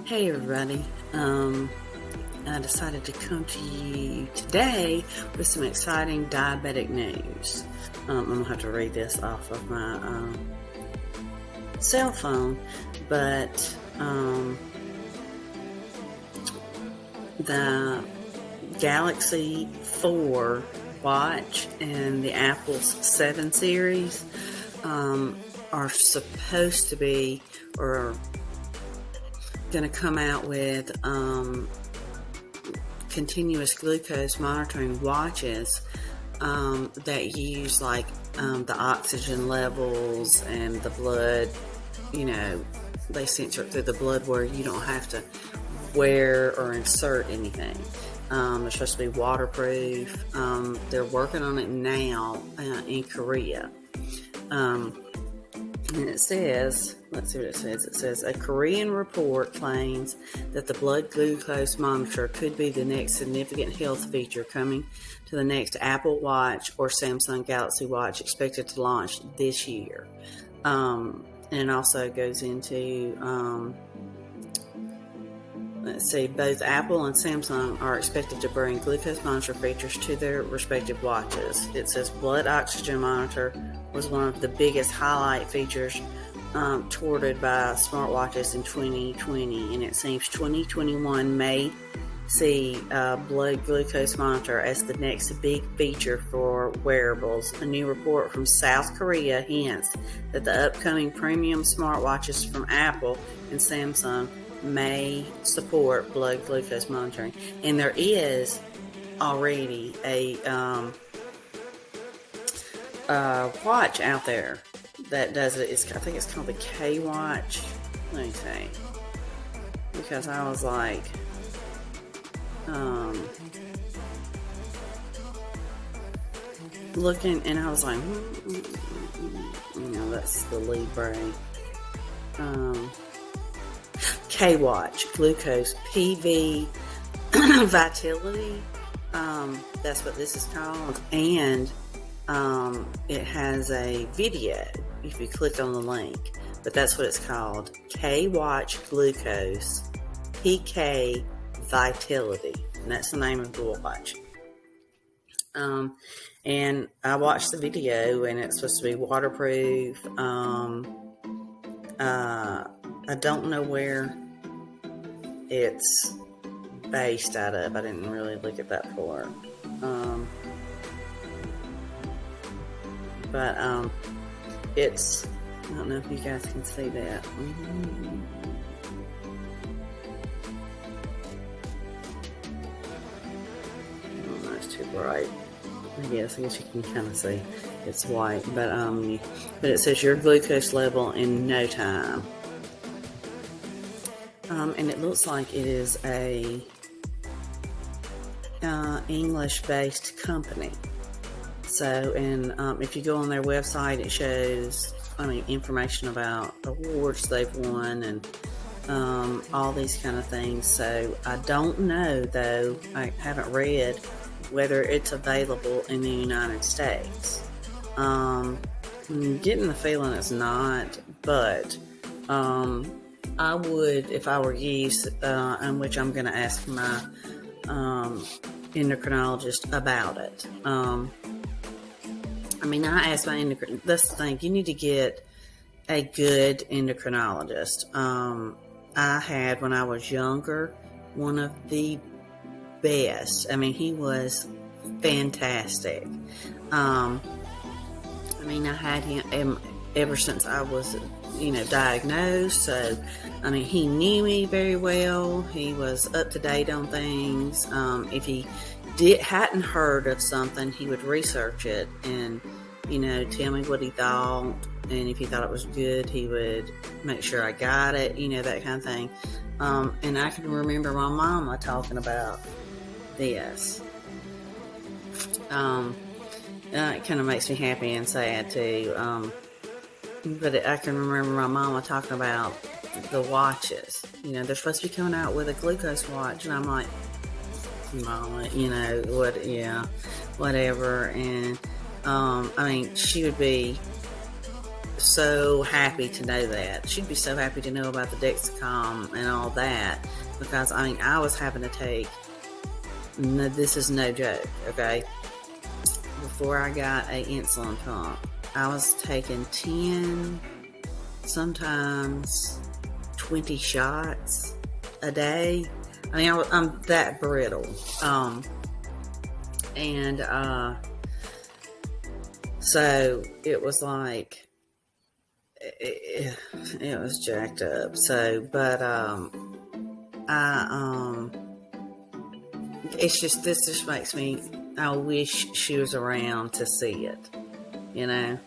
Hey everybody, I decided to come to you today with some exciting diabetic news. I'm going to have to read this off of my cell phone, but the Galaxy 4 watch and the Apple's 7 series are supposed to be, or going to come out with continuous glucose monitoring watches that use like the oxygen levels and the blood. They sensor it through the blood where you don't have to wear or insert anything. They're supposed to be waterproof. They're working on it now in Korea. And it says, let's see what it says. It says, a Korean report claims that the blood glucose monitor could be the next significant health feature coming to the next Apple Watch or Samsung Galaxy Watch, expected to launch this year. And it also goes into, let's see, both Apple and Samsung are expected to bring glucose monitor features to their respective watches. It says blood oxygen monitor was one of the biggest highlight features touted by smartwatches in 2020, and it seems 2021 may see blood glucose monitor as the next big feature for wearables. A new report from South Korea hints that the upcoming premium smartwatches from Apple and Samsung may support blood glucose monitoring, and there is already a watch out there that does it. I think it's called the K Watch. Let me see, because I was like, looking, and I was like, that's the Libre. K Watch glucose PV Vitality. That's what this is called, and it has a video if you click on the link, but that's what it's called, K Watch Glucose PK Vitality, and that's the name of the watch. And I watched the video, and it's supposed to be waterproof. I don't know where it's based out of. I didn't really look at that part. But it's, I don't know if you guys can see that. Oh, that's too bright. I guess you can kind of see it's white, but it says your glucose level in no time. And it looks like it is a English-based company. So, and if you go on their website, it shows, information about awards they've won and all these kind of things. So, I don't know, though, I haven't read whether it's available in the United States. I'm getting the feeling it's not, but I would, if I were you, in which I'm going to ask my endocrinologist about it. I asked my endocrinologist, that's the thing, you need to get a good endocrinologist. I had, when I was younger, one of the best. He was fantastic. I had him ever since I was, diagnosed. So, he knew me very well. He was up to date on things. If he hadn't heard of something, he would research it and, tell me what he thought. And if he thought it was good, he would make sure I got it, that kind of thing. And I can remember my mama talking about this. It kind of makes me happy and sad too. But I can remember my mama talking about the watches. They're supposed to be coming out with a glucose watch, and I'm like, Mama, whatever. And she would be so happy to know that. She'd be so happy to know about the Dexcom and all that, because I mean, I was having to take, no, this is no joke, okay? Before I got a insulin pump, I was taking 10, sometimes 20 shots a day. I mean, I'm that brittle. So it was like, it was jacked up. So, but, it's just, this just makes me, I wish she was around to see it, you know,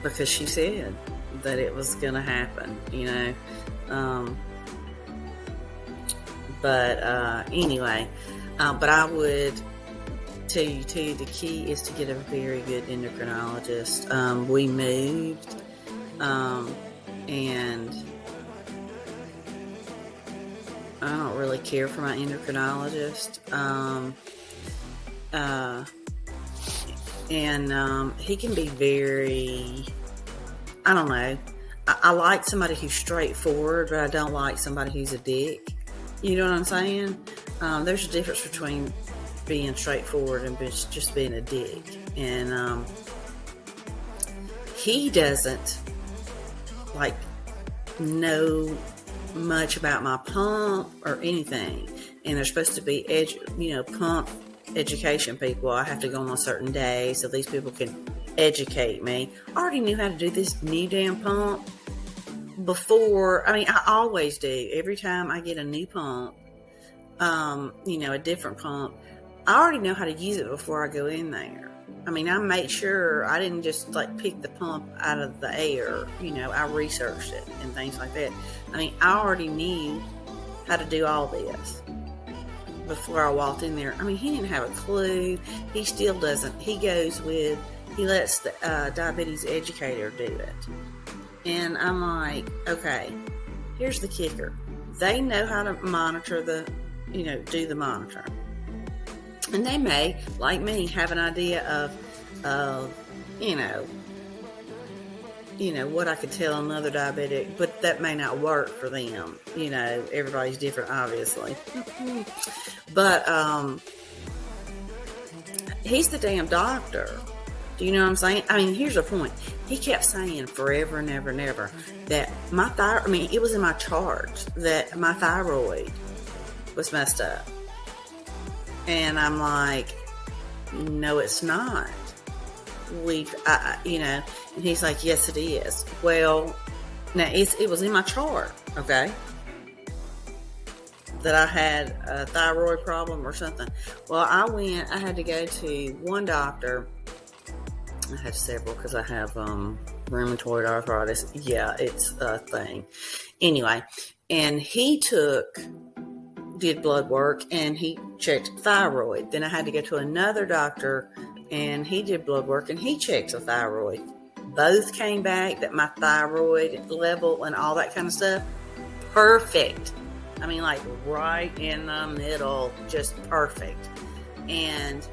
because she said that it was going to happen, you know, anyway, but I would tell you the key is to get a very good endocrinologist. We moved, and I don't really care for my endocrinologist. He can be very, I don't know. I like somebody who's straightforward, but I don't like somebody who's a dick. You know what I'm saying? There's a difference between being straightforward and just being a dick. And he doesn't like know much about my pump or anything. And they're supposed to be pump education people. I have to go on a certain day so these people can educate me. I already knew how to do this new damn pump before. I mean, I always do. Every time I get a new pump, a different pump, I already know how to use it before I go in there. I mean, I made sure I didn't just like pick the pump out of the air. I researched it and things like that. I mean, I already knew how to do all this before I walked in there. I mean, he didn't have a clue. He still doesn't. He lets the diabetes educator do it. And I'm like, okay, here's the kicker. They know how to monitor do the monitoring. And they may, like me, have an idea of what I could tell another diabetic, but that may not work for them. Everybody's different, obviously. But he's the damn doctor. Do you know what I'm saying? I mean, here's the point. He kept saying forever and ever and ever that my thyroid, it was in my charts that my thyroid was messed up. And I'm like, no, it's not. And he's like, yes, it is. Well, now it was in my chart, okay, that I had a thyroid problem or something. Well, I had to go to one doctor. I had several because I have rheumatoid arthritis. Yeah, it's a thing. Anyway, and he did blood work and he checked thyroid. Then I had to go to another doctor and he did blood work and he checked the thyroid. Both came back that my thyroid level and all that kind of stuff, perfect. I mean, like right in the middle, just perfect. And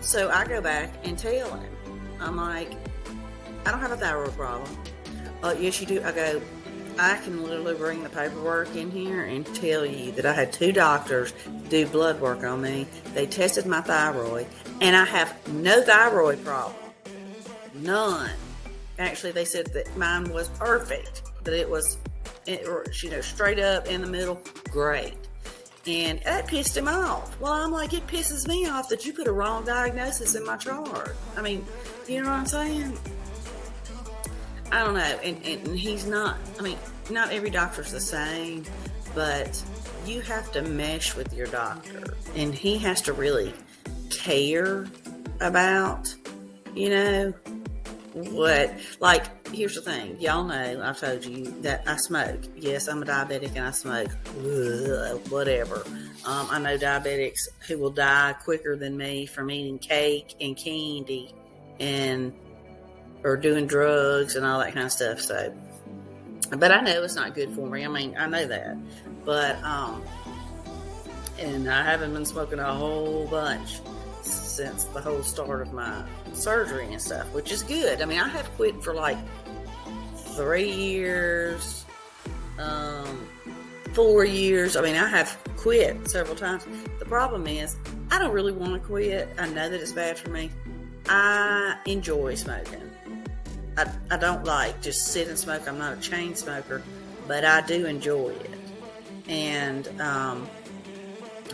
so I go back and tell him, I'm like, I don't have a thyroid problem. Yes, you do. I go, I can literally bring the paperwork in here and tell you that I had 2 doctors do blood work on me. They tested my thyroid, and I have no thyroid problem. None. Actually, they said that mine was perfect, that it was, straight up in the middle, great. And that pissed him off. Well, I'm like, it pisses me off that you put a wrong diagnosis in my chart. I mean, you know what I'm saying? I don't know, and he's not, not every doctor's the same, but you have to mesh with your doctor, and he has to really care about, what, like, here's the thing, y'all know, I've told you that I smoke. Yes, I'm a diabetic and I smoke. Ugh, whatever. I know diabetics who will die quicker than me from eating cake and candy or doing drugs and all that kind of stuff. So, but I know it's not good for me. I know that, but, and I haven't been smoking a whole bunch since the whole start of my surgery and stuff, which is good. I mean, I have quit for like 3 years, 4 years. I mean, I have quit several times. The problem is, I don't really want to quit. I know that it's bad for me. I enjoy smoking. I don't like just sit and smoke. I'm not a chain smoker, but I do enjoy it. And, I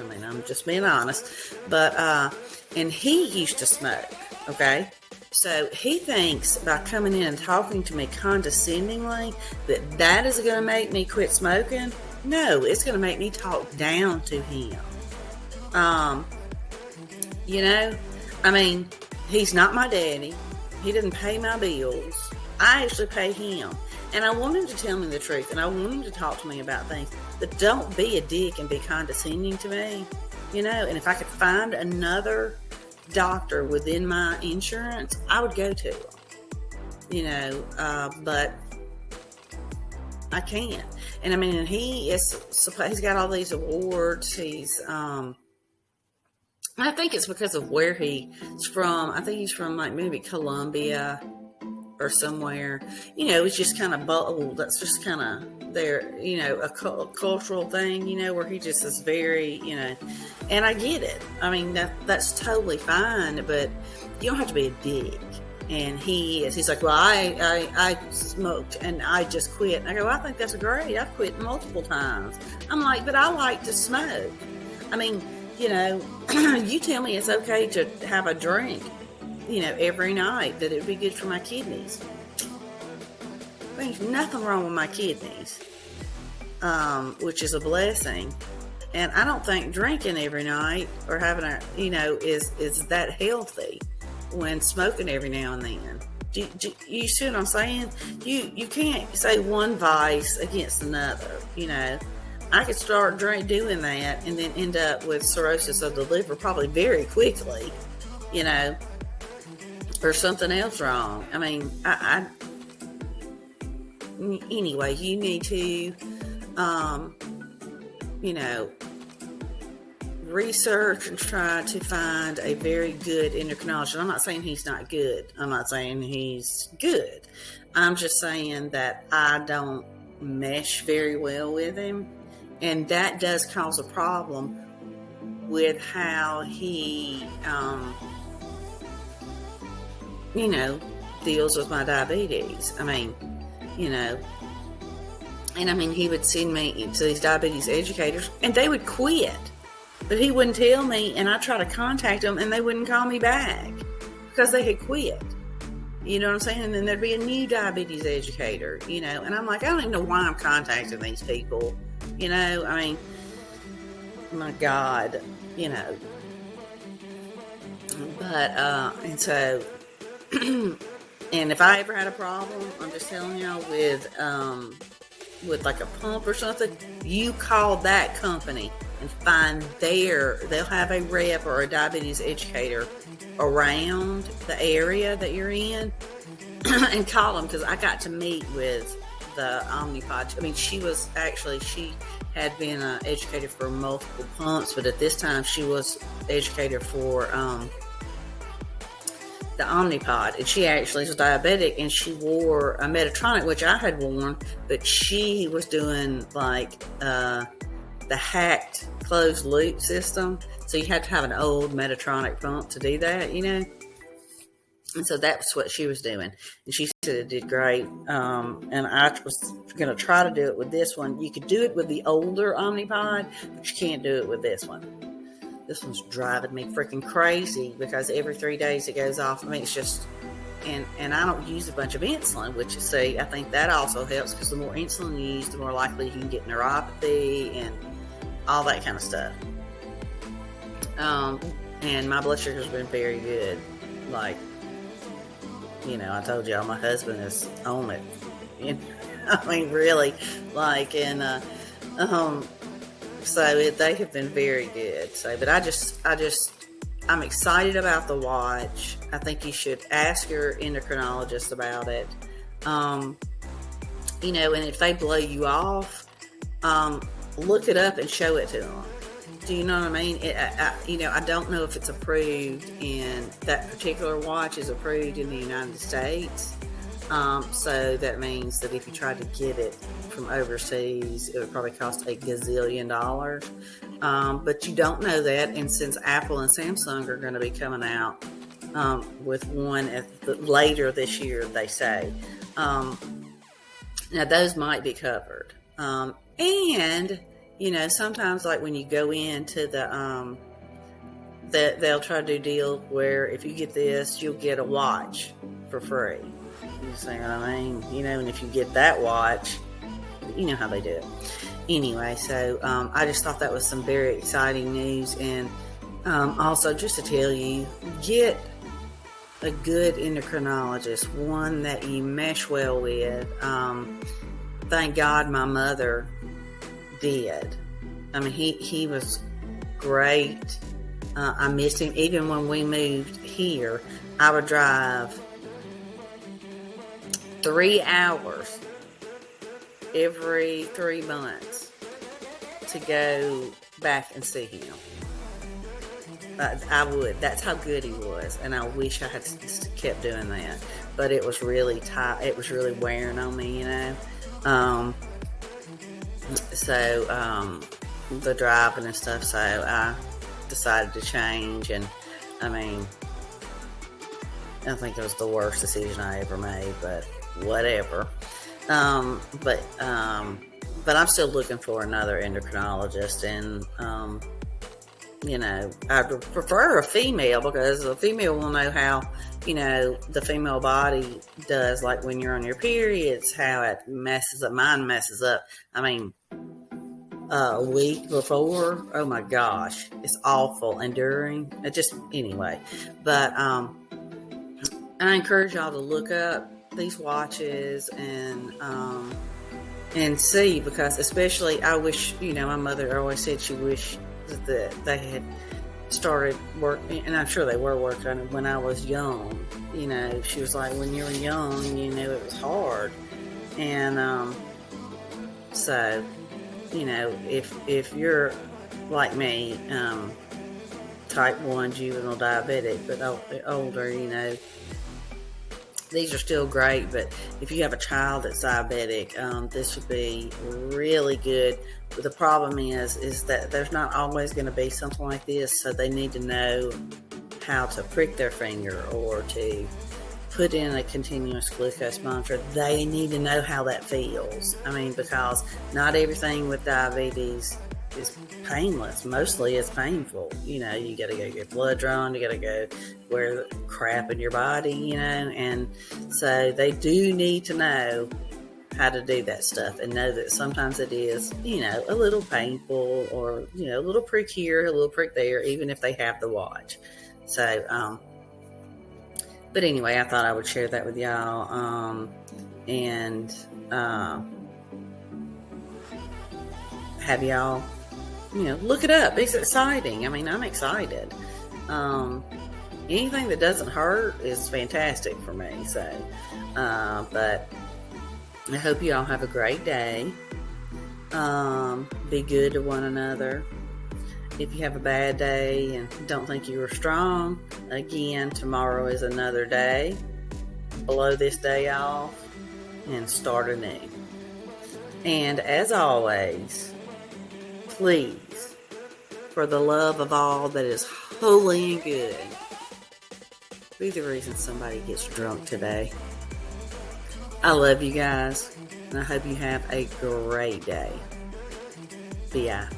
mean, I'm just being honest. But, and he used to smoke, okay? So he thinks by coming in and talking to me condescendingly that is going to make me quit smoking. No, it's going to make me talk down to him. You know, I mean, he's not my daddy. He didn't pay my bills. I actually pay him. And I want him to tell me the truth. And I want him to talk to me about things. But don't be a dick and be condescending to me. You know, and if I could find another doctor within my insurance, I would go to him. You know, but I can't. And I mean, he's got all these awards. I think it's because of where he's from. I think he's from like maybe Colombia or somewhere. You know, it's just kind of bold. That's just kind of their, you know, a cultural thing, you know, where he just is very, you know, and I get it. I mean, that's totally fine, but you don't have to be a dick. And he's like, well, I smoked and I just quit. And I go, well, I think that's great. I've quit multiple times. I'm like, but I like to smoke. I mean, you know, you tell me it's okay to have a drink, you know, every night, that it would be good for my kidneys. There's nothing wrong with my kidneys, which is a blessing. And I don't think drinking every night or having you know, is that healthy when smoking every now and then. You see what I'm saying? You can't say one vice against another, you know. I could start doing that and then end up with cirrhosis of the liver probably very quickly, you know, or something else wrong. I mean, anyway, you need to, you know, research and try to find a very good endocrinologist. I'm not saying he's not good. I'm not saying he's good. I'm just saying that I don't mesh very well with him. And that does cause a problem with how he, you know, deals with my diabetes. I mean, you know, and I mean, he would send me to these diabetes educators and they would quit. But he wouldn't tell me, and I try to contact them and they wouldn't call me back because they had quit. You know what I'm saying? And then there'd be a new diabetes educator, you know, and I'm like, I don't even know why I'm contacting these people. You know, I mean, my God, you know. But, and so, and if I ever had a problem, I'm just telling y'all, with like a pump or something, you call that company and find they'll have a rep or a diabetes educator around the area that you're in and call them, because I got to meet with the Omnipod. I mean, she had been educated for multiple pumps, but at this time she was educated for the Omnipod, and she actually was diabetic, and she wore a Medtronic, which I had worn, but she was doing like the hacked closed loop system, so you had to have an old Medtronic pump to do that, you know. And so that's what she was doing. And she said it did great. And I was going to try to do it with this one. You could do it with the older Omnipod, but you can't do it with this one. This one's driving me freaking crazy because every 3 days it goes off. I mean, it's just, and I don't use a bunch of insulin, which, you see, I think that also helps, because the more insulin you use, the more likely you can get neuropathy and all that kind of stuff. And my blood sugar's been very good. Like, you know, I told y'all my husband is on it. I mean, really, like, and so they have been very good. So, but I'm excited about the watch. I think you should ask your endocrinologist about it. You know, and if they blow you off, look it up and show it to them. Do you know what I mean? I don't know if it's approved in that particular watch is approved in the United States. So that means that if you tried to get it from overseas, it would probably cost a gazillion dollars. But you don't know that, and since Apple and Samsung are going to be coming out with one later this year, they say. Now those might be covered, and sometimes like when you go into they'll try to do deals where if you get this, you'll get a watch for free. You see what I mean? And if you get that watch, you know how they do it. Anyway, so I just thought that was some very exciting news, and also just to tell you, get a good endocrinologist, one that you mesh well with. Thank God my mother did. I mean, he was great. I missed him. Even when we moved here, I would drive 3 hours every 3 months to go back and see him. I would. That's how good he was, and I wish I had kept doing that. But it was really tight. It was really wearing on me, So the driving and stuff. So I decided to change, and I mean, I think it was the worst decision I ever made. But whatever. But I'm still looking for another endocrinologist, and I prefer a female, because a female will know how, the female body does, like when you're on your periods, how it messes up. Mine messes up. I mean, a week before, oh my gosh, it's awful. And during, anyway. But I encourage y'all to look up these watches and see, because especially I wish, my mother always said she wished that they had started working, and I'm sure they were working on it when I was young. She was like, when you were young, it was hard. And so, if you're like me, type 1 juvenile diabetic, but older, these are still great. But if you have a child that's diabetic, this would be really good. But the problem is that there's not always going to be something like this, so they need to know how to prick their finger or to put in a continuous glucose monitor. They need to know how that feels. I mean, because not everything with diabetes is painless. Mostly it's painful. You got to go get blood drawn, you got to go wear crap in your body, and so they do need to know how to do that stuff, and know that sometimes it is, a little painful, or, a little prick here, a little prick there, even if they have the watch. So, but anyway, I thought I would share that with y'all, and have y'all, look it up. It's exciting. I mean, I'm excited. Anything that doesn't hurt is fantastic for me. So, but I hope you all have a great day. Be good to one another. If you have a bad day and don't think you were strong, again, tomorrow is another day. Blow this day off and start anew. And as always, please, for the love of all that is holy and good, be the reason somebody gets drunk today. I love you guys, and I hope you have a great day. Bye.